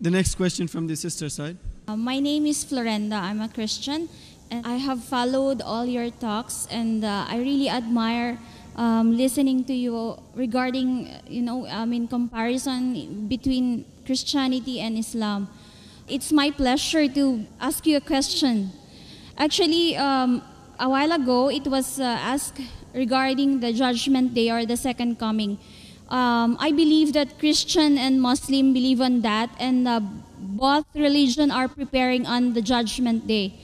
The next question from the sister side. My name is Florenda. I'm a Christian, and I have followed all your talks, and I really admire listening to you regarding, in comparison between Christianity and Islam. It's my pleasure to ask you a question. Actually, a while ago, it was asked regarding the Judgment Day or the Second Coming. I believe that Christian and Muslim believe on that, and both religions are preparing on the Judgment Day.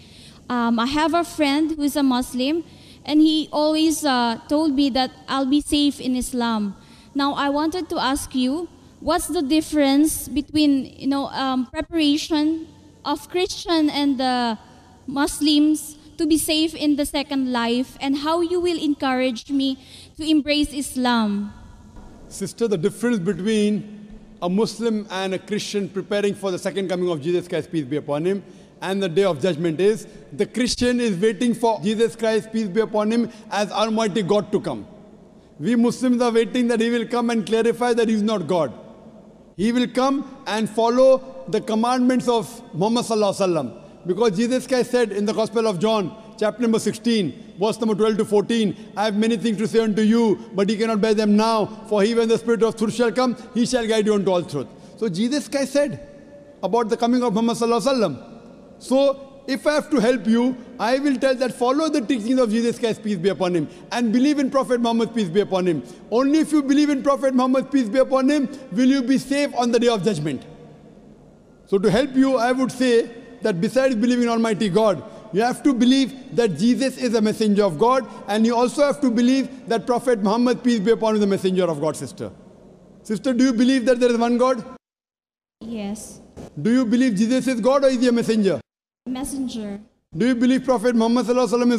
I have a friend who is a Muslim, and he always told me that I'll be safe in Islam. Now, I wanted to ask you, what's the difference between preparation of Christian and the Muslims to be safe in the second life, and how you will encourage me to embrace Islam? Sister, the difference between a Muslim and a Christian preparing for the second coming of Jesus Christ, peace be upon him, and the day of judgment is, the Christian is waiting for Jesus Christ, peace be upon him, as Almighty God to come. We Muslims are waiting that he will come and clarify that he is not God. He will come and follow the commandments of Muhammad Sallallahu Alaihi Wasallam. Because Jesus Christ said in the Gospel of John, chapter number 16, verse number 12 to 14, I have many things to say unto you, but ye cannot bear them now. For he, when the Spirit of truth shall come, he shall guide you unto all truth. So Jesus Christ said about the coming of Muhammad Sallallahu Alaihi Wasallam. So if I have to help you, I will tell that follow the teachings of Jesus Christ, peace be upon him, and believe in Prophet Muhammad, peace be upon him. Only if you believe in Prophet Muhammad, peace be upon him, will you be safe on the day of judgment. So to help you, I would say that besides believing in Almighty God, you have to believe that Jesus is a messenger of God, and you also have to believe that Prophet Muhammad, peace be upon him, is a messenger of God, sister. Sister, do you believe that there is one God? Yes. Do you believe Jesus is God, or is he a messenger? Messenger. Do you believe Prophet Muhammad Sallallahu Alaihi Wasallam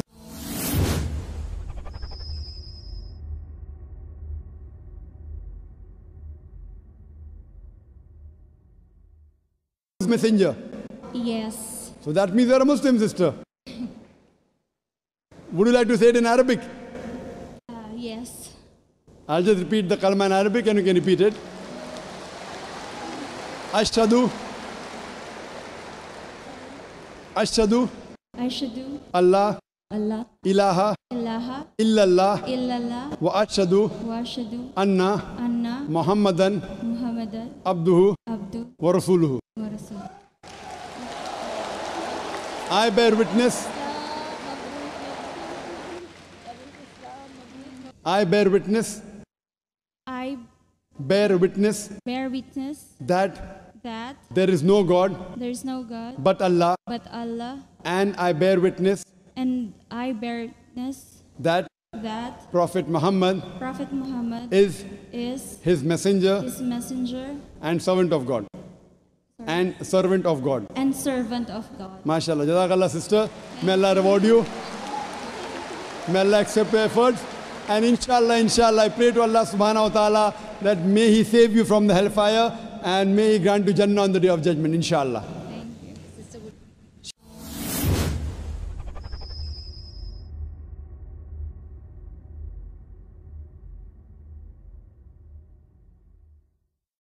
is messenger? Yes. So that means you are a Muslim, sister. Would you like to say it in Arabic? Yes. I'll just repeat the kalma in Arabic and you can repeat it. Ashhadu. Ashhadu. Ashhadu. Allah. Allah. Ilaha. Ilaha. Illallah. Illallah. Wa ashhadu. Wa ashhadu. Anna. Anna. Muhammadan. Muhammadan. Abduhu. Abdu. Wa rasuluhu. Wa rasul. I bear witness. I bear witness. I Bear witness bear witness that that there is no God there is no God but Allah, but Allah, and I bear witness and I bear witness that that Prophet Muhammad Prophet Muhammad is is his messenger his messenger and servant of God. And servant of God. and servant of God. MashaAllah. Jazakallah, sister. May Allah reward you. May Allah accept your efforts. And inshallah, I pray to Allah subhanahu wa ta'ala that may He save you from the hellfire and may He grant you Jannah on the day of judgment, inshallah.